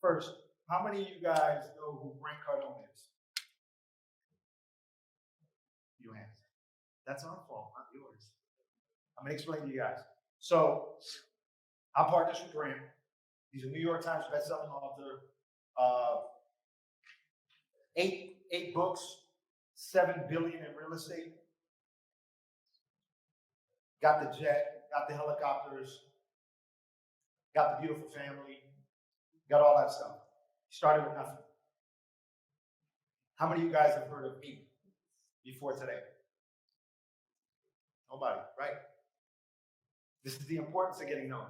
First, how many of you guys know who Grant Cardone is? You hands. That's our fault, not yours. I'm gonna explain to you guys. So I'm partners with Grant. He's a New York Times bestselling author. Eight books, $7 billion in real estate. Got the jet, got the helicopters, got the beautiful family, got all that stuff. Started with nothing. How many of you guys have heard of me before today? Nobody, right? This is the importance of getting known.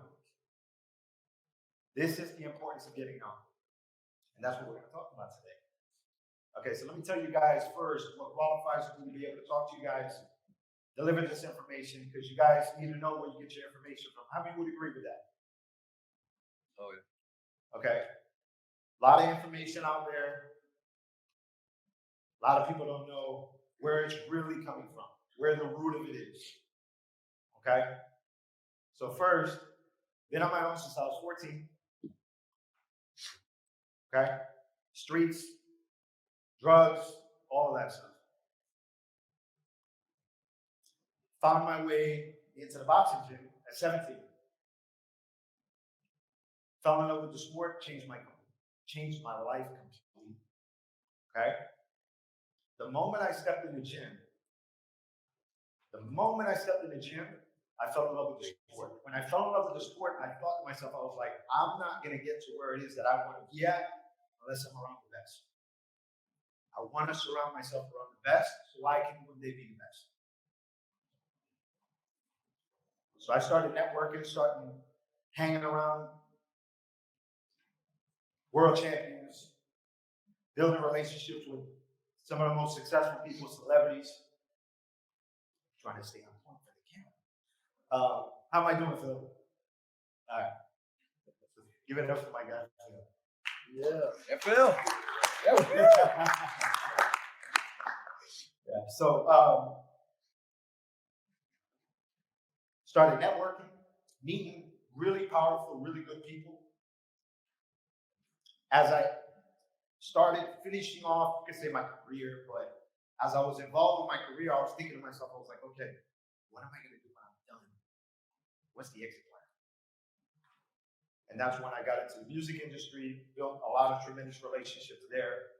This is the importance of getting known. And that's what we're going to talk about today. Okay, so let me tell you guys first what qualifies for me to be able to talk to you guys, deliver this information, because you guys need to know where you get your information from. How many would agree with that? Oh, yeah. Okay. A lot of information out there. A lot of people don't know where it's really coming from, where the root of it is. Okay? So first, been on my own since I was 14. Okay? Streets, drugs, all of that stuff. Found my way into the boxing gym at 17. Fell in love with the sport, changed my life completely. Okay? The moment I stepped in the gym, I fell in love with the sport. When I fell in love with the sport, I thought to myself, I was like, I'm not going to get to where it is that I want to be at unless I'm around the best. I want to surround myself around the best so I can one day be the best. So I started networking, starting hanging around world champions, building relationships with some of the most successful people, celebrities. Trying to stay on point for the camera. How am I doing, Phil? All right. Give it up for my guy, Phil. Yeah, Phil. Yeah. So started networking, meeting really powerful, really good people. As I started finishing off, you could say my career, but as I was involved in my career, I was thinking to myself, I was like, okay, what am I going to do when I'm done? What's the exit plan? And that's when I got into the music industry, built a lot of tremendous relationships there.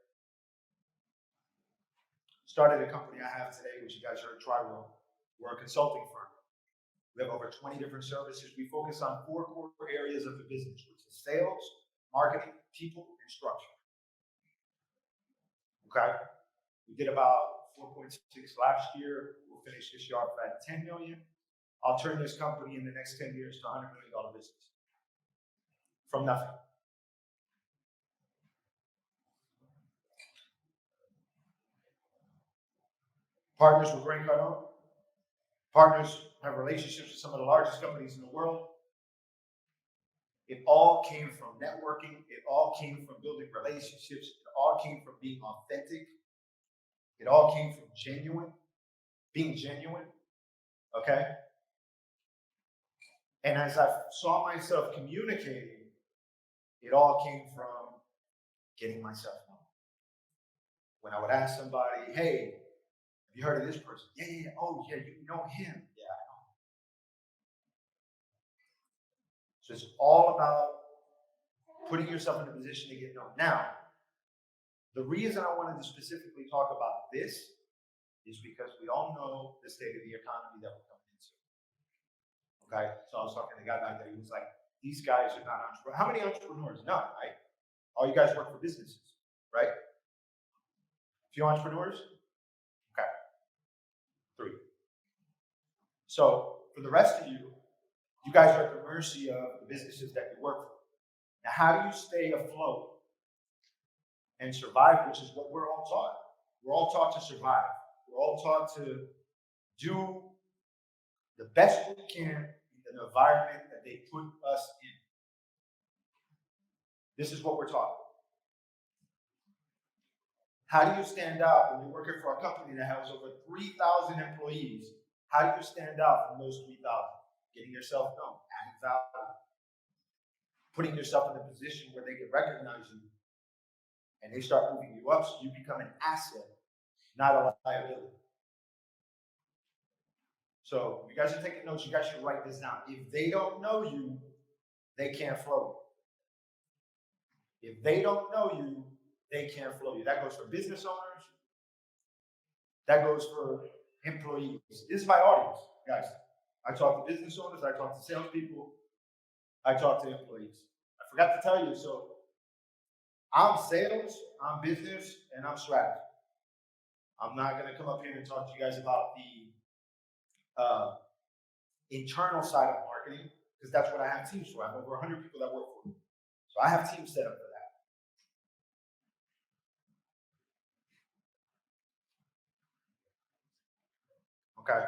Started a company I have today, which you guys heard, Triworld. We're a consulting firm. We have over 20 different services. We focus on 4 core areas of the business, which is sales, marketing, people, and structure. Okay? We did about 4.6 last year. We'll finish this year off at 10 million. I'll turn this company in the next 10 years to a $100 million business. From nothing. Partners with Grant Cardone. Partners have relationships with some of the largest companies in the world. It all came from networking. It all came from building relationships. It all came from being authentic. It all came from being genuine. Okay? And as I saw myself communicating, it all came from getting myself known. When I would ask somebody, hey, have you heard of this person? Yeah. Oh, yeah, you know him. Yeah, I know. So it's all about putting yourself in a position to get known. Now, the reason I wanted to specifically talk about this is because we all know the state of the economy that we're coming into. Okay? So I was talking to the guy back there, he was like, these guys are not entrepreneurs. How many entrepreneurs? None, right? All you guys work for businesses, right? A few entrepreneurs? Okay. 3. So for the rest of you, you guys are at the mercy of the businesses that you work for. Now, how do you stay afloat and survive, which is what we're all taught? We're all taught to survive. We're all taught to do the best we can in the environment that they put us in. This is what we're taught. How do you stand out when you're working for a company that has over 3,000 employees? How do you stand out from those 3,000? Getting yourself known, adding value. putting yourself in a position where they can recognize you and they start moving you up so you become an asset, not a liability. So if you guys are taking notes, you guys should write this down. If they don't know you, they can't float you. If they don't know you, they can't float you. That goes for business owners. That goes for employees. This is my audience, guys. I talk to business owners. I talk to salespeople. I talk to employees. I forgot to tell you, so I'm sales, I'm business, and I'm strategy. I'm not going to come up here and talk to you guys about the internal side of marketing, because that's what I have teams for. I have over 100 people that work for me. So I have teams set up for that. Okay.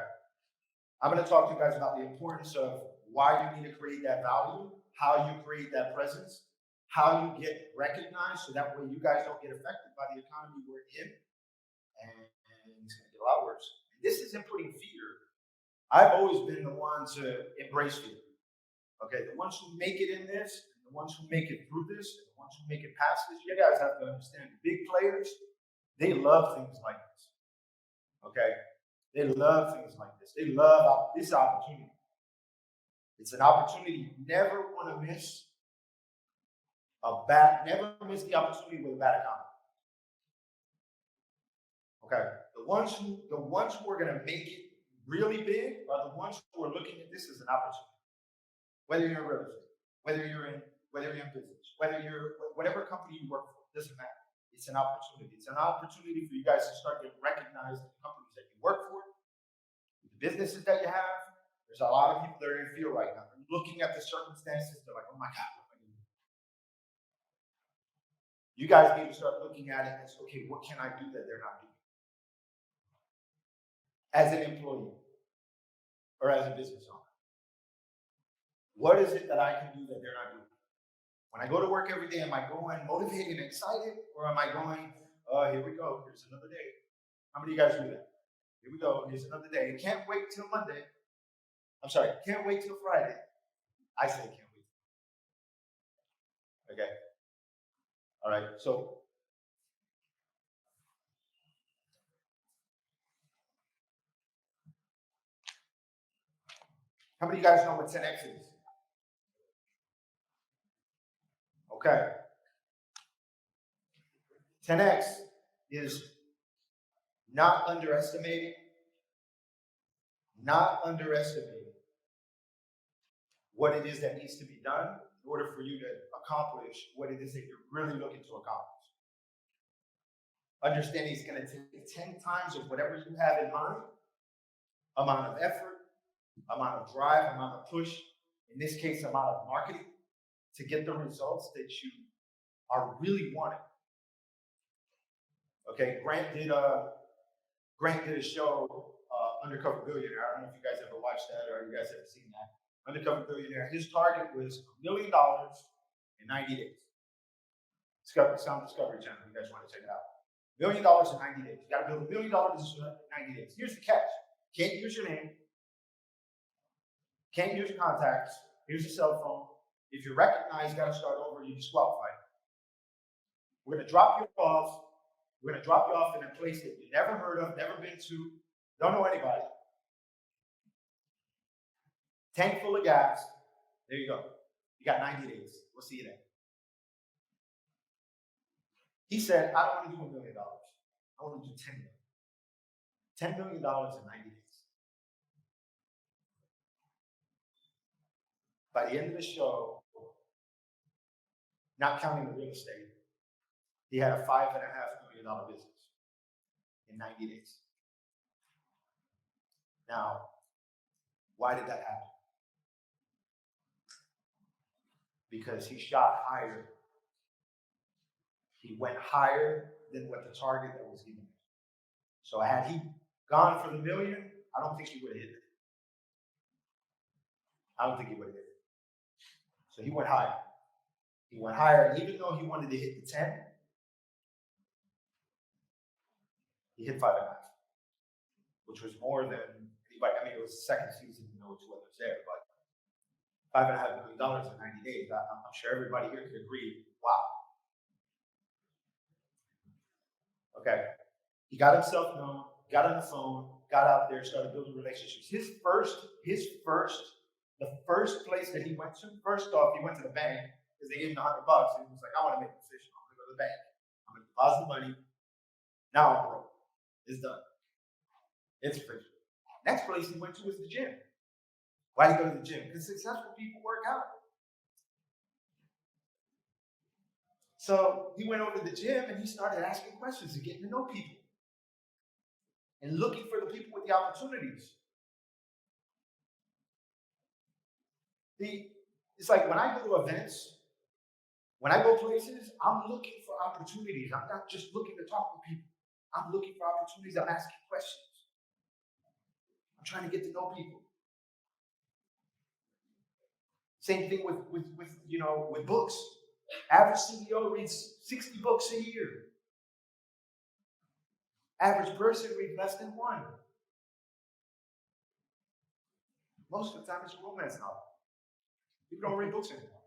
I'm going to talk to you guys about the importance of why you need to create that value, how you create that presence, how you get recognized so that way you guys don't get affected by the economy we're in. And it's going to get a lot worse. And this isn't putting fear. I've always been the one to embrace fear. Okay, the ones who make it in this, the ones who make it through this, the ones who make it past this, you guys have to understand the big players, they love things like this. Okay? They love things like this. They love this opportunity. It's an opportunity you never want to miss. Never miss the opportunity with a bad economy. Okay, the ones who are going to make it really big are the ones who are looking at this as an opportunity. Whether you're in real estate, whether you're in business, whatever company you work for, doesn't matter. It's an opportunity. It's an opportunity for you guys to start getting recognized in the companies that you work for, the businesses that you have. There's a lot of people that are in fear right now. They're looking at the circumstances. They're like, oh my God, what am I going to do? You guys need to start looking at it as, okay, what can I do that they're not doing? As an employee or as a business owner. What is it that I can do that they're not doing? When I go to work every day, am I going motivated and excited? Or am I going, here we go, here's another day? How many of you guys do that? Here we go, here's another day. You can't wait till Monday. I'm sorry, can't wait till Friday. I say can't wait. Okay? All right, so how many of you guys know what 10X is? Okay. 10X is not underestimating what it is that needs to be done in order for you to accomplish what it is that you're really looking to accomplish. Understanding it's going to take 10 times of whatever you have in mind, amount of effort, amount of drive, amount of push, in this case, amount of marketing, to get the results that you are really wanting. Okay, Grant did a show, Undercover Billionaire. I don't know if you guys ever watched that or you guys ever seen that. Undercover Billionaire. His target was $1 million in 90 days. It's on Discovery Channel if you guys want to check it out. $1 million in 90 days. You got to build $1 million business in 90 days. Here's the catch. Can't use your name. Can't use your contacts. Here's your cell phone. If you're recognized, you got to start over. You're disqualified. We're going to drop you off. We're going to drop you off in a place that you never heard of, never been to, don't know anybody. Tank full of gas. There you go. You got 90 days. We'll see you then. He said, I don't want to do $1 million. I want to do $10 million. $10 million in 90 days. By the end of the show, not counting the real estate, he had a $5.5 million business in 90 days. Now, why did that happen? Because he shot higher. He went higher than what the target that was given. So had he gone for the million, I don't think he would have hit it. I don't think he would have hit it. So he went higher. He went higher, and even though he wanted to hit the 10, he hit 5.5, which was more than anybody. I mean, it was the second season, you know, 2 others there, but $5.5 million in 90 days. I'm sure everybody here could agree, wow. Okay. He got himself known, got on the phone, got out there, started building relationships. The first place that he went to, first off, he went to the bank because they gave him $100 and he was like, I want to make a decision. I'm gonna go to the bank. I'm gonna deposit the money. Now I'm broke. It's done. It's free. Next place he went to was the gym. Why did he go to the gym? Because successful people work out. So he went over to the gym and he started asking questions and getting to know people and looking for the people with the opportunities. It's like when I go to events, when I go places, I'm looking for opportunities. I'm not just looking to talk to people. I'm looking for opportunities. I'm asking questions. I'm trying to get to know people. Same thing with books. Average CEO reads 60 books a year. Average person reads less than one. Most of the time, it's a romance novel. People don't read books anymore.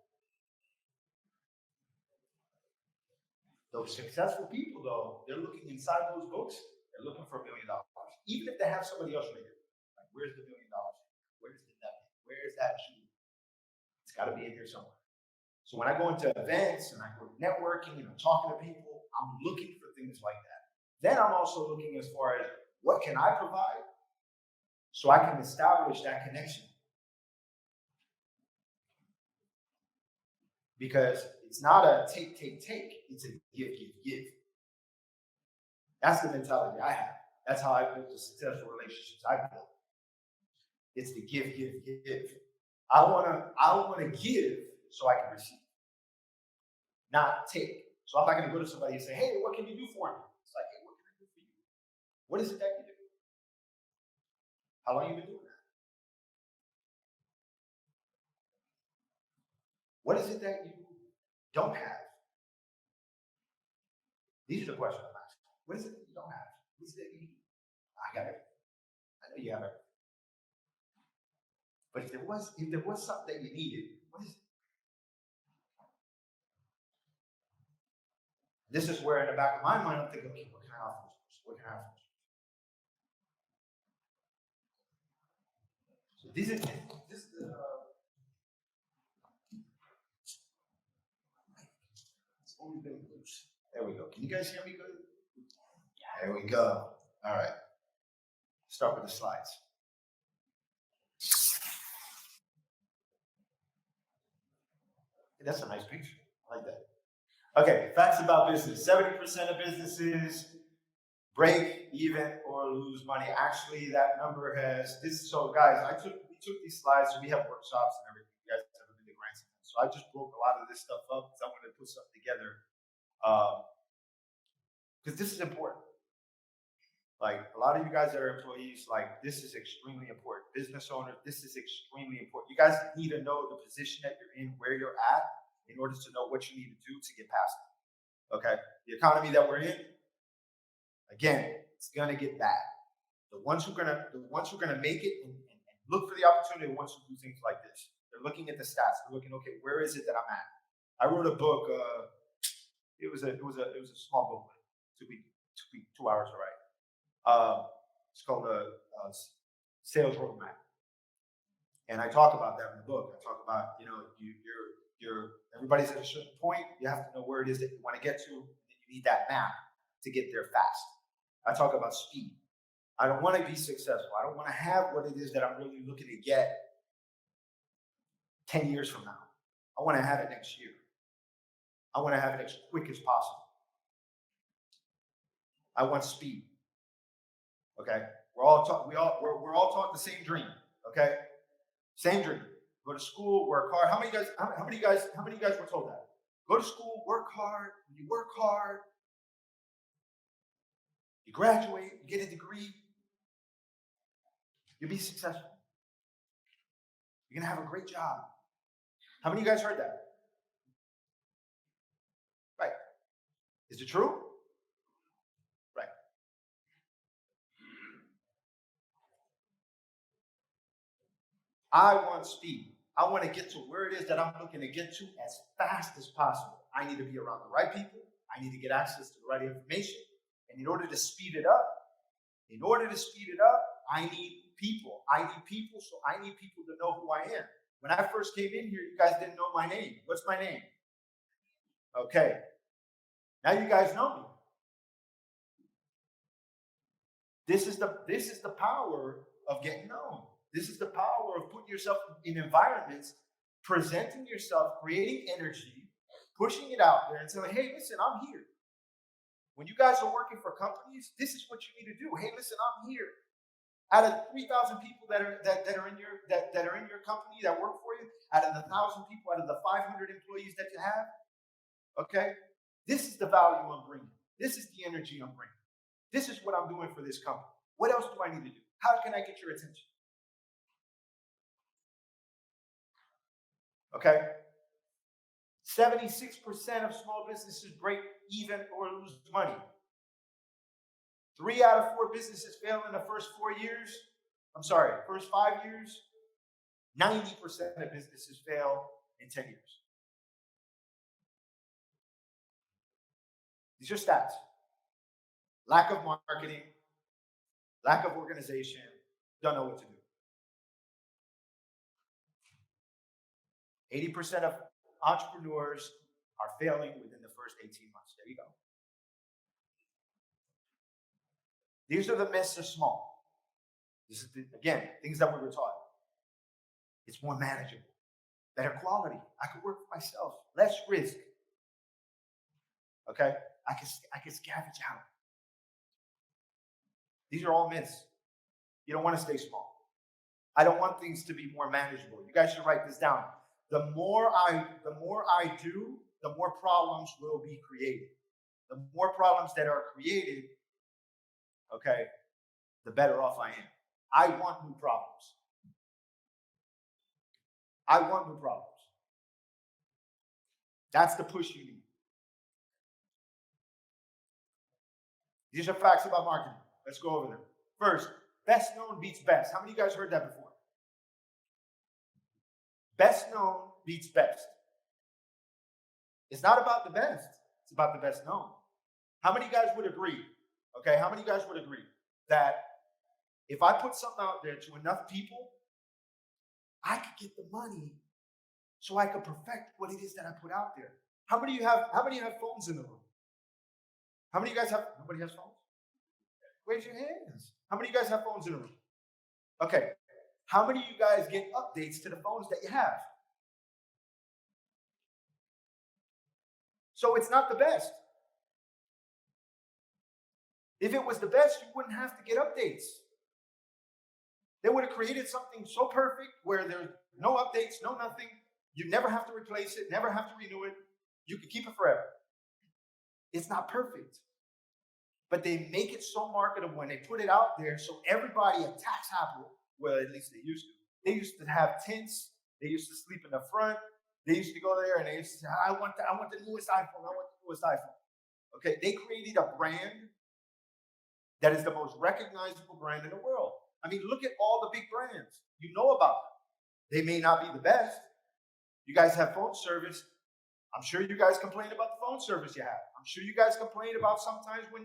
Those successful people, though, they're looking inside those books. They're looking for $1 million, even if they have somebody else read it. Like, where's the $1 million? Where's the nugget? Where's that jewel? It's got to be in here somewhere. So when I go into events and I go networking and I'm talking to people, I'm looking for things like that. Then I'm also looking as far as what can I provide so I can establish that connection. Because it's not a take, it's a give. That's the mentality I have. That's how I built the successful relationships I built. It's the give. I wanna give so I can receive, not take. So I'm not gonna go to somebody and say, hey, what can you do for me? It's like, hey, what can I do for you? What is it that you do? How long have you been doing that? What is it that you don't have? These are the questions I'm asking. What is it that you don't have? What is it that you need? I got it. I know you have it. But if there was something that you needed, what is it? This is where in the back of my mind I'm thinking, okay, what can I offer this person? What can I offer this person? So this is it's only been loose. There we go. Can you guys hear me good? There we go. All right. Start with the slides. That's a nice picture. I like that. Okay, facts about business. 70% of businesses break even or lose money. Actually, that number has this. So, guys, we took these slides. So we have workshops and everything. You guys have been to grants. So I just broke a lot of this stuff up because I wanted to put something together. Because this is important. Like a lot of you guys that are employees, like this is extremely important. Business owners, this is extremely important. You guys need to know the position that you're in, where you're at, in order to know what you need to do to get past it. Okay, the economy that we're in, again, it's gonna get bad. The ones who are gonna make it and look for the opportunity, the ones who do things like this. They're looking at the stats. They're looking, okay, where is it that I'm at? I wrote a book. It was a small book. Took me 2 hours to write. It's called a sales roadmap, and I talk about that in the book. I talk about you're everybody's at a certain point. You have to know where it is that you want to get to, and you need that map to get there fast. I talk about speed. I don't want to be successful. I don't want to have what it is that I'm really looking to get 10 years from now. I want to have it next year. I want to have it as quick as possible. I want speed. Okay, we're all taught the same dream. Okay, same dream. Go to school, work hard. How many guys were told that? Go to school, work hard. When you work hard, you graduate, you get a degree, you'll be successful. You're gonna have a great job. How many of you guys heard that? Right. Is it true? Right. I want speed. I want to get to where it is that I'm looking to get to as fast as possible. I need to be around the right people. I need to get access to the right information. And in order to speed it up, I need people. I need people, so I need people to know who I am. When I first came in here, you guys didn't know my name. What's my name? Okay. Now you guys know me. This is the power of getting known. This is the power of putting yourself in environments, presenting yourself, creating energy, pushing it out there and saying, hey, listen, I'm here. When you guys are working for companies, this is what you need to do. Hey, listen, I'm here. Out of 3,000 people that are in your company that work for you, out of the 1,000 people, out of the 500 employees that you have, okay, this is the value I'm bringing. This is the energy I'm bringing. This is what I'm doing for this company. What else do I need to do? How can I get your attention? Okay. 76% of small businesses break even or lose money. 3 out of 4 businesses fail in the first 5 years. 90% of businesses fail in 10 years. These are stats. Lack of marketing, lack of organization, don't know what to do. 80% of entrepreneurs are failing within the first 18 months. There you go. These are the myths are small. This is, again, things that we were taught. It's more manageable, better quality. I could work for myself, less risk. Okay? I can scavenge out. These are all myths. You don't want to stay small. I don't want things to be more manageable. You guys should write this down. The more I do, the more problems will be created. The more problems that are created, okay, the better off I am. I want new problems. I want new problems. That's the push you need. These are facts about marketing. Let's go over them. First, best known beats best. How many of you guys heard that before? Best known beats best. It's not about the best. It's about the best known. How many of you guys would agree? Okay, how many of you guys would agree that if I put something out there to enough people, I could get the money so I could perfect what it is that I put out there? How many of you have phones in the room? How many of you guys have, nobody has phones? Raise your hands. How many of you guys have phones in the room? Okay. How many of you guys get updates to the phones that you have? So it's not the best. If it was the best, you wouldn't have to get updates. They would have created something so perfect where there's no updates, no nothing. You never have to replace it, never have to renew it. You can keep it forever. It's not perfect. But they make it so marketable when they put it out there so everybody attacks Apple. Well, at least they used to. They used to have tents. They used to sleep in the front. They used to go there and they used to say, I want the newest iPhone. I want the newest iPhone. Okay, they created a brand that is the most recognizable brand in the world. I mean, look at all the big brands. You know about them. They may not be the best. You guys have phone service. I'm sure you guys complain about the phone service you have. I'm sure you guys complain about sometimes when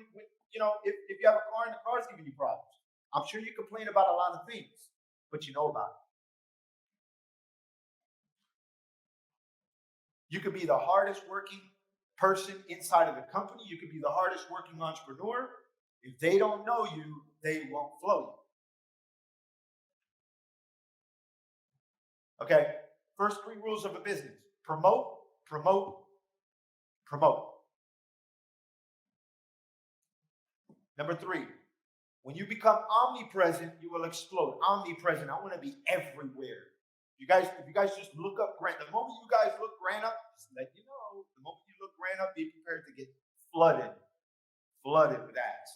you know, if you have a car and the car's giving you problems. I'm sure you complain about a lot of things, but you know about it. You could be the hardest working person inside of the company. You could be the hardest working entrepreneur. If they don't know you, they won't flow you. Okay? First 3 rules of a business. Promote, promote, promote. Number 3, when you become omnipresent, you will explode. Omnipresent. I want to be everywhere. If you guys just look up Grant, the moment you guys look Grant up, just let you know, the moment you look Grant up, be prepared to get flooded with ads.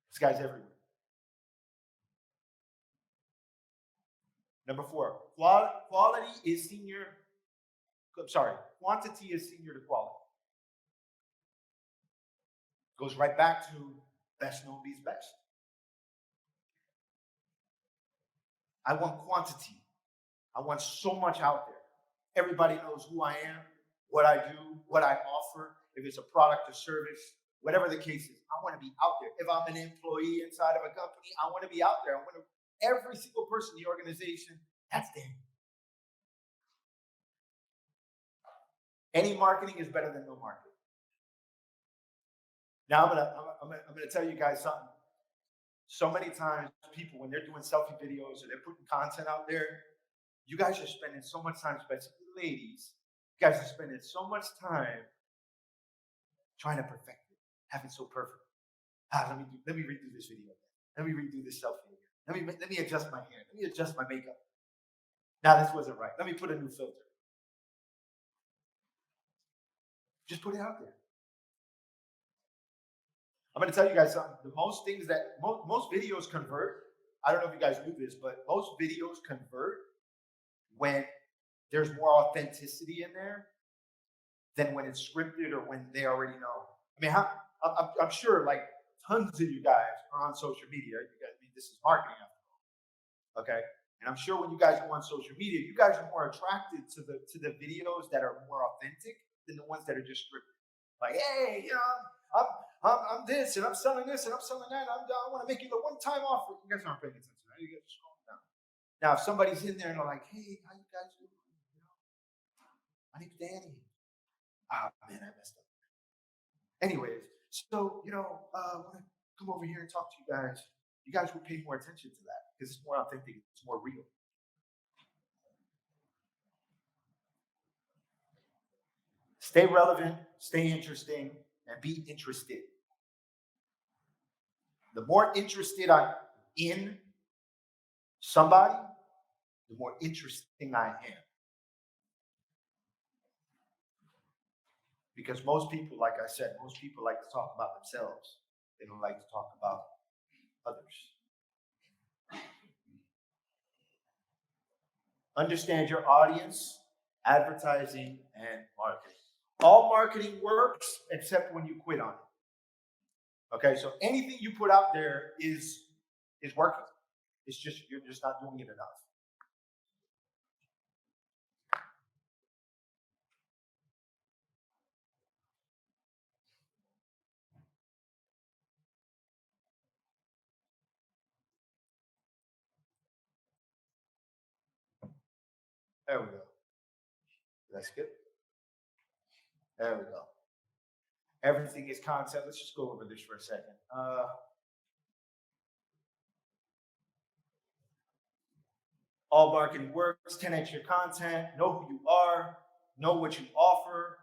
This guy's everywhere. Number 4, quantity is senior to quality. Goes right back to best known beats best. I want quantity. I want so much out there. Everybody knows who I am, what I do, what I offer, if it's a product or service, whatever the case is. I want to be out there. If I'm an employee inside of a company, I want to be out there. I want to, every single person in the organization, that's them. Any marketing is better than no marketing. Now I'm gonna tell you guys something. So many times, people when they're doing selfie videos or they're putting content out there, you guys are spending so much time, especially ladies. You guys are spending so much time trying to perfect it, have it so perfect. Let me redo this video again. Let me redo this selfie again. Let me adjust my hair. Let me adjust my makeup. Now this wasn't right. Let me put a new filter. Just put it out there. I'm going to tell you guys something. The most things that most videos convert. I don't know if you guys knew this, but most videos convert when there's more authenticity in there than when it's scripted or when they already know. I mean, I'm sure like tons of you guys are on social media. You guys, I mean, this is marketing, okay? And I'm sure when you guys go on social media, you guys are more attracted to the videos that are more authentic than the ones that are just scripted. Like, hey, you know, I'm this and I'm selling this and I'm selling that. I want to make you the one-time offer. You guys aren't paying attention. You guys are scrolling down. Now, if somebody's in there and they're like, hey, how you guys doing? You know, my name's Danny. Ah, man, I messed up. Anyways, so, you know, I want to come over here and talk to you guys. You guys would pay more attention to that because it's more authentic, it's more real. Stay relevant, stay interesting, and be interested. The more interested I'm in somebody, the more interesting I am. Because most people, like I said, most people like to talk about themselves. They don't like to talk about others. Understand your audience, advertising, and marketing. All marketing works except when you quit on it. Okay, so anything you put out there is working. It's just you're just not doing it enough. There we go. That's good. There we go. Everything is content. Let's just go over this for a second. All marketing works. 10x your content. Know who you are. Know what you offer.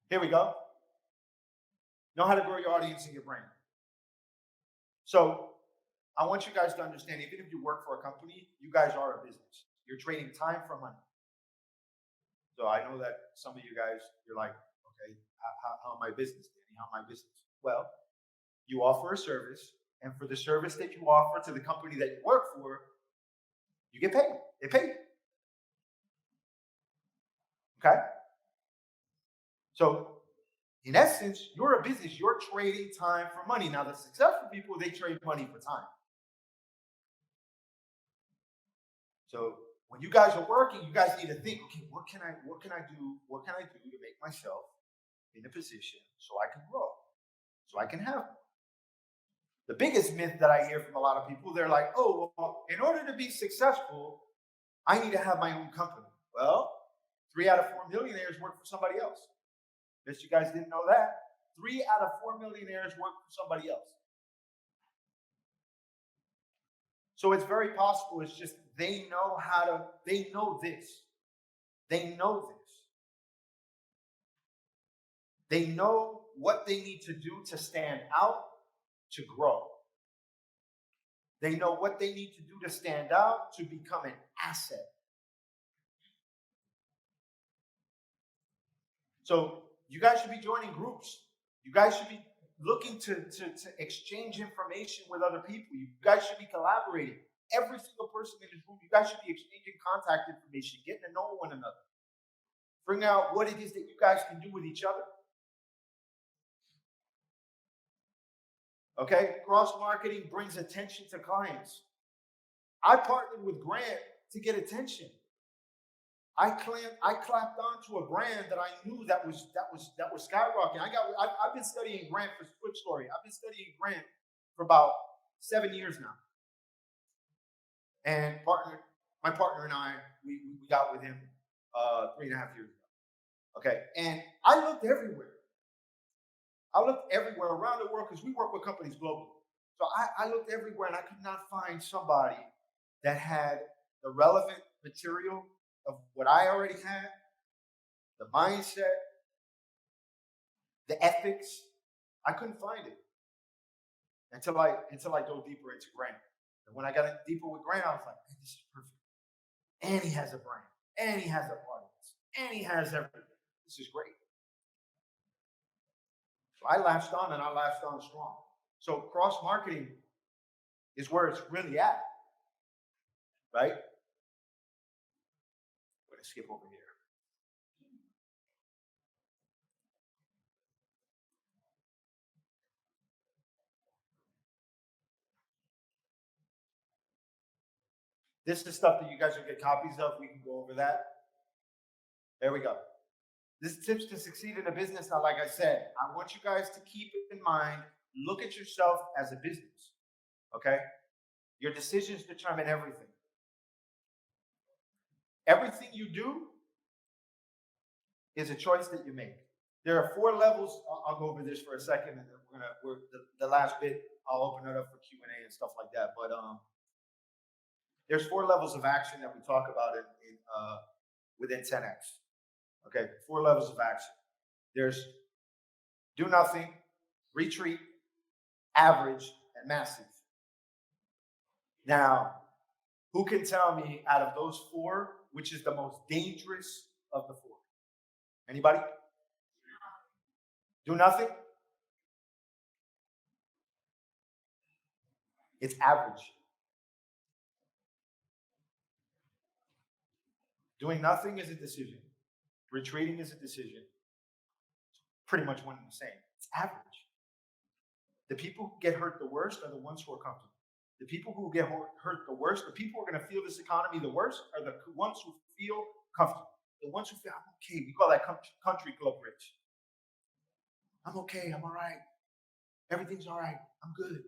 Here we go. Know how to grow your audience and your brand. So I want you guys to understand, even if you work for a company, you guys are a business. You're trading time for money. So I know that some of you guys, you're like, okay, how am I business, Danny? How am I business? Well, you offer a service, and for the service that you offer to the company that you work for, you get paid. They pay you. Okay? So in essence, you're a business. You're trading time for money. Now, the successful people, they trade money for time. So when you guys are working, you guys need to think, okay, what can I do? What can I do to make myself in a position so I can grow, so I can have more? The biggest myth that I hear from a lot of people, they're like, oh, well, in order to be successful, I need to have my own company. Well, 3 out of 4 millionaires work for somebody else. Guess you guys didn't know that. 3 out of 4 millionaires work for somebody else. So it's very possible. It's just they know they know this. They know this. They know what they need to do to stand out, to grow. They know what they need to do to stand out, to become an asset. So you guys should be joining groups. You guys should be looking to exchange information with other people. You guys should be collaborating. Every single person in this room, you guys should be exchanging contact information, getting to know one another. Figuring out what it is that you guys can do with each other. Okay? Cross-marketing brings attention to clients. I partnered with Grant to get attention. I clapped onto a brand that I knew that was skyrocketing. I've been studying Grant for quick story. I've been studying Grant for about 7 years now. And my partner and I, we got with him 3.5 years ago. Okay. And I looked everywhere. I looked everywhere around the world because we work with companies globally. So I looked everywhere and I could not find somebody that had the relevant material of what I already had, the mindset, the ethics. I couldn't find it until I dove deeper into Grant. And when I got deeper with Grant, I was like, man, this is perfect. And he has a brand, and he has a audience, and he has everything. This is great. So I latched on, and I latched on strong. So cross marketing is where it's really at, right? I'm going to skip over here. This is stuff that you guys will get copies of. We can go over that. There we go. This is tips to succeed in a business. Now, like I said, I want you guys to keep it in mind. Look at yourself as a business, okay? Your decisions determine everything. Everything you do is a choice that you make. There are 4 levels. I'll go over this for a second, and then the last bit, I'll open it up for Q&A and stuff like that. But there's 4 levels of action that we talk about within 10X. Okay, 4 levels of action. There's do nothing, retreat, average, and massive. Now, who can tell me out of those 4 which is the most dangerous of the 4? Anybody? Do nothing? It's average. Doing nothing is a decision. Retreating is a decision. It's pretty much one and the same. It's average. The people who get hurt the worst are the ones who are comfortable. The people who get hurt the worst, the people who are going to feel this economy the worst, are the ones who feel comfortable. The ones who feel, I'm okay. We call that country club rich. I'm okay. I'm all right. Everything's all right. I'm good.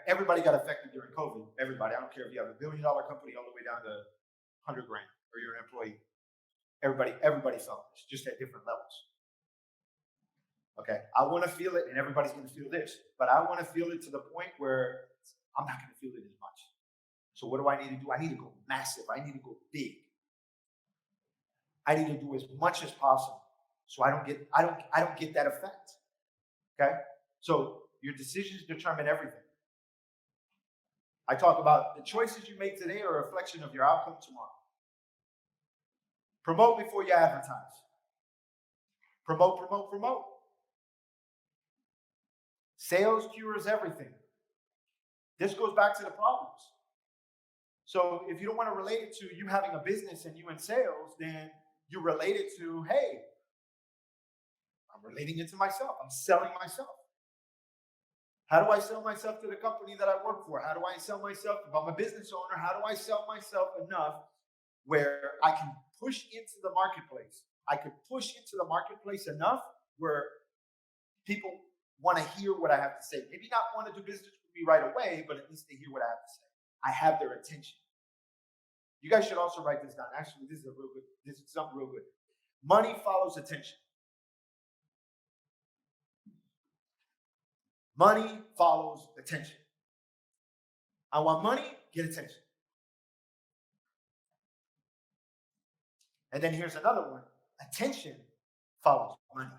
Everybody got affected during COVID. Everybody. I don't care if you have $1 billion company all the way down to 100 grand or you're an employee. Everybody felt this, just at different levels. Okay, I want to feel it, and everybody's going to feel this, but I want to feel it to the point where I'm not going to feel it as much. So what do I need to do? I need to go massive. I need to go big. I need to do as much as possible, so I don't get that effect. Okay, so your decisions determine everything. I talk about the choices you make today are a reflection of your outcome tomorrow. Promote before you advertise. Promote, promote, promote. Sales cures everything. This goes back to the problems. So if you don't want to relate it to you having a business and you in sales, then you relate it to, hey, I'm relating it to myself. I'm selling myself. How do I sell myself to the company that I work for? How do I sell myself? If I'm a business owner, how do I sell myself enough where I can push into the marketplace? I could push into the marketplace enough where people want to hear what I have to say. Maybe not want to do business with me right away, but at least they hear what I have to say. I have their attention. You guys should also write this down. Actually, this is something real good. Money follows attention. Money follows attention. I want money, get attention. And then here's another one. Attention follows money.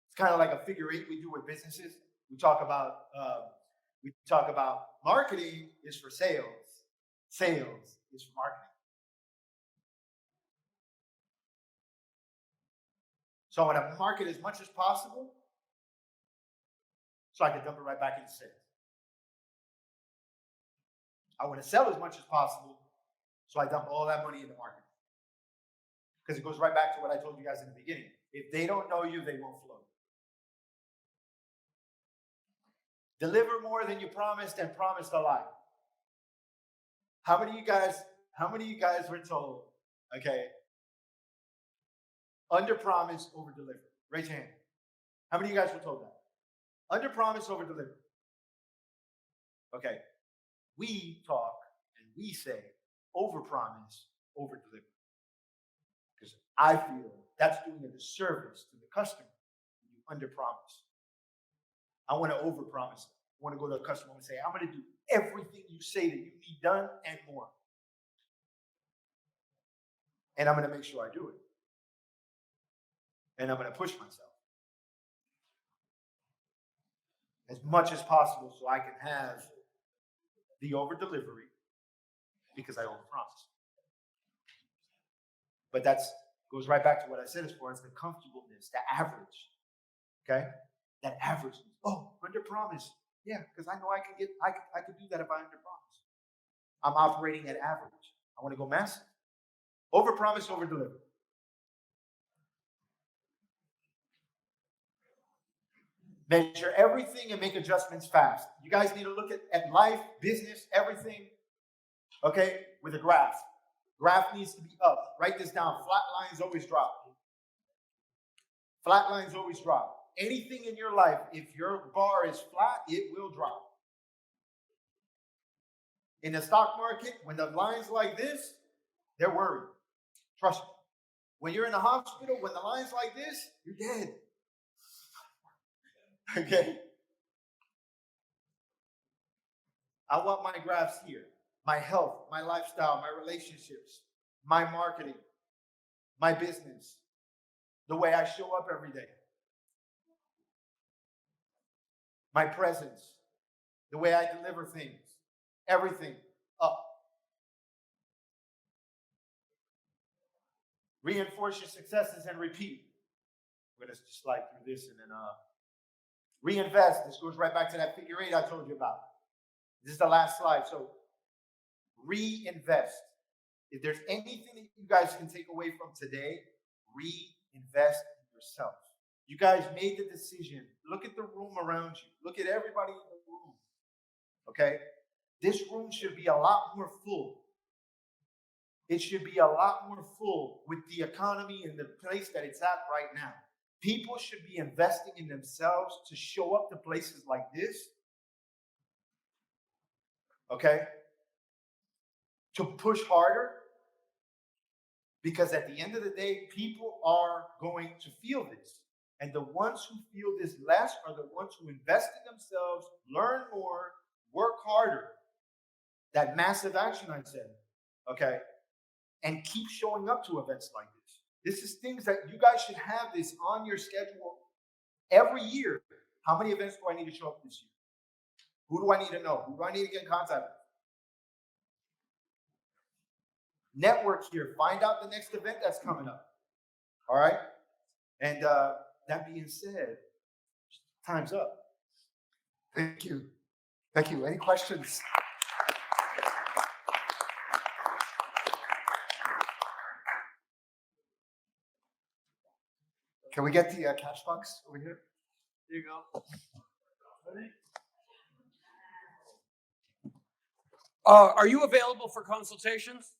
It's kind of like a figure 8 we do with businesses. We talk about marketing is for sales. Sales is for marketing. So I want to market as much as possible so I can dump it right back into sales. I want to sell as much as possible so I dump all that money into marketing. Because it goes right back to what I told you guys in the beginning. If they don't know you, they won't float. Deliver more than you promised and promised a lie. How many of you guys were told, okay, under promise, over deliver? Raise your hand. How many of you guys were told that? Under promise, over deliver. Okay. We talk and we say over promise, over deliver. Because I feel that's doing a disservice to the customer when you under promise. I want to over promise. I want to go to a customer and say, I'm going to do everything you say that you need done and more. And I'm going to make sure I do it. And I'm going to push myself as much as possible so I can have the over delivery because I over promise. But that goes right back to what I said as far as the comfortableness, the average. Okay? That average. Oh, under promise. Yeah, because I know I can do that if I under promise. I'm operating at average. I want to go massive. Over promise, over deliver. Measure everything and make adjustments fast. You guys need to look at life, business, everything, okay, with a graph. Graph needs to be up. Write this down. Flat lines always drop. Flat lines always drop. Anything in your life, if your bar is flat, it will drop. In the stock market, when the line's like this, they're worried. Trust me. When you're in the hospital, when the line's like this, you're dead. Okay? I want my graphs here. My health, my lifestyle, my relationships, my marketing, my business, the way I show up every day, my presence, the way I deliver things, everything up. Reinforce your successes and repeat. We're going to just slide through this and then reinvest. This goes right back to that figure 8 I told you about. This is the last slide. So reinvest. If there's anything that you guys can take away from today, reinvest in yourself. You guys made the decision. Look at the room around you. Look at everybody in the room. Okay? This room should be a lot more full. It should be a lot more full with the economy and the place that it's at right now. People should be investing in themselves to show up to places like this. Okay? To push harder. Because at the end of the day, people are going to feel this. And the ones who feel this less are the ones who invest in themselves, learn more, work harder. That massive action I said. Okay? And keep showing up to events like this. This is things that you guys should have this on your schedule every year. How many events do I need to show up this year? Who do I need to know? Who do I need to get in contact with? Network here. Find out the next event that's coming up. All right? And that being said, time's up. Thank you. Thank you. Any questions? Can we get the cash box over here? Here you go. Are you available for consultations?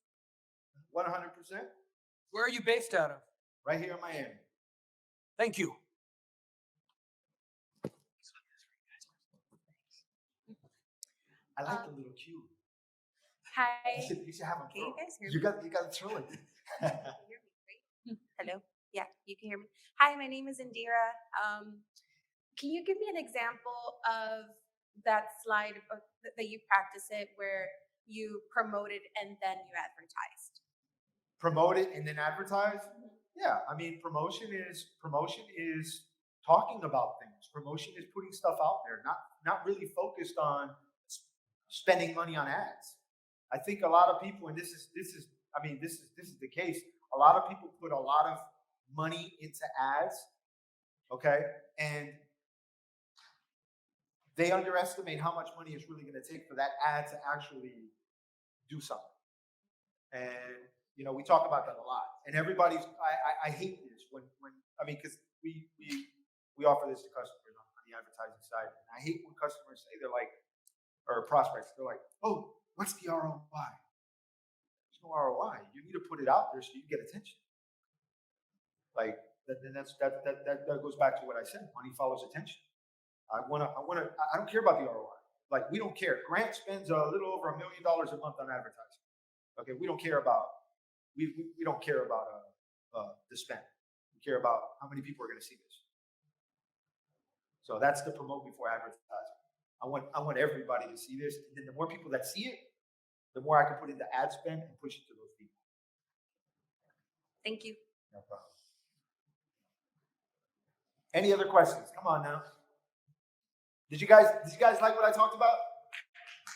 100%. Where are you based out of? Right here in Miami. Thank you. I like the little cue. Hi. You should have them. Can you guys hear me? You got to throw it. Can you hear me, right? Hello? Yeah, you can hear me. Hi, my name is Indira. Can you give me an example of that slide that you practice it where you promoted and then you advertised? Promote it and then advertise? Yeah, I mean, promotion is talking about things. Promotion is putting stuff out there, not really focused on spending money on ads. I think a lot of people, and this is the case. A lot of people put a lot of money into ads, okay, and they underestimate how much money it's really going to take for that ad to actually do something. And we talk about that a lot. And everybody's I hate this when I mean, because we offer this to customers on the advertising side. And I hate when customers say they're like, or prospects, they're like, oh, what's the ROI? There's no ROI. You need to put it out there so you get attention. Like, that goes back to what I said. Money follows attention. I don't care about the ROI. Like, we don't care. Grant spends a little over $1 million a month on advertising. Okay, we don't care about we don't care about the spend. We care about how many people are going to see this. So that's the promote before advertising. I want everybody to see this, and then the more people that see it, the more I can put into ad spend and push it to those people. Thank you. No problem. Any other questions? Come on now. Did you guys like what I talked about?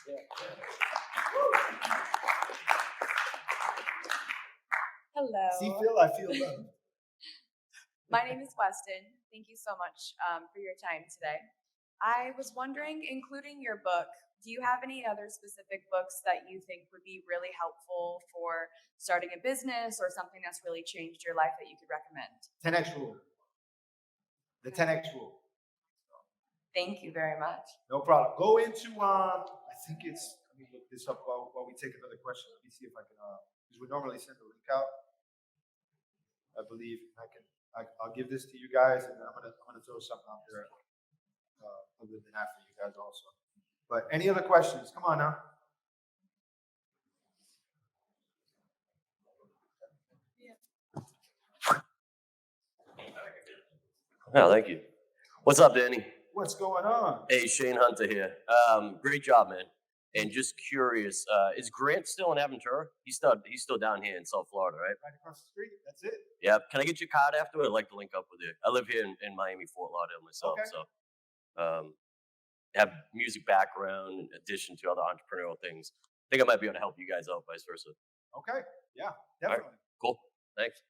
Yeah. Hello. See, Phil, I feel love. My name is Weston. Thank you so much for your time today. I was wondering, including your book, do you have any other specific books that you think would be really helpful for starting a business or something that's really changed your life that you could recommend? 10X rule. The 10X rule. Thank you very much. No problem. Go into I think it's. Let me look this up while we take another question. Let me see if I can. Because we normally send a link out. I believe I can. I'll give this to you guys, and then I'm gonna throw something out there other than that for you guys also. But any other questions? Come on now. Oh, thank you. What's up, Danny? What's going on? Hey, Shane Hunter here. Great job, man. And just curious, is Grant still in Aventura? He's still down here in South Florida, right? Right across the street. That's it. Yeah. Can I get your card afterward? I'd like to link up with you. I live here in Miami, Fort Lauderdale myself, Okay. so have music background in addition to other entrepreneurial things. I think I might be able to help you guys out, vice versa. Okay. Yeah. Definitely. Cool. Thanks.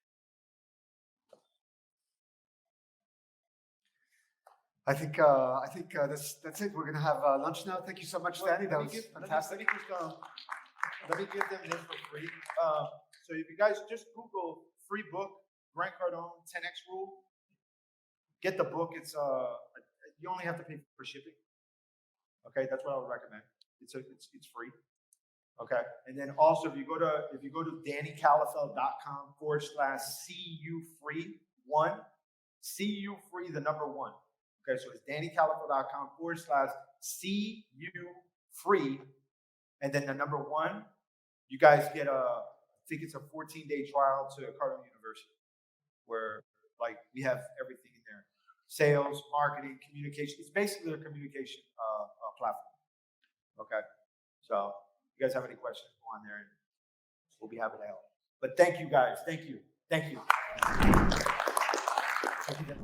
I think that's it. We're gonna have lunch now. Thank you so much, Danny. That was fantastic. Let me give them this for free. So if you guys just Google free book, Grant Cardone, 10X rule, get the book. It's you only have to pay for shipping. Okay, that's what I would recommend. It's free. Okay, and then also if you go to DannyCalafell.com/CU free 1, CU free the number 1. Okay, so it's DannyCalafell.com/CU free, and then the number 1. You guys get I think it's a 14-day trial to Cardone University, where like we have everything in there: sales, marketing, communication. It's basically a communication platform. Okay, so if you guys have any questions, go on there, and we'll be happy to help. But thank you guys. Thank you. Thank you. Thank you.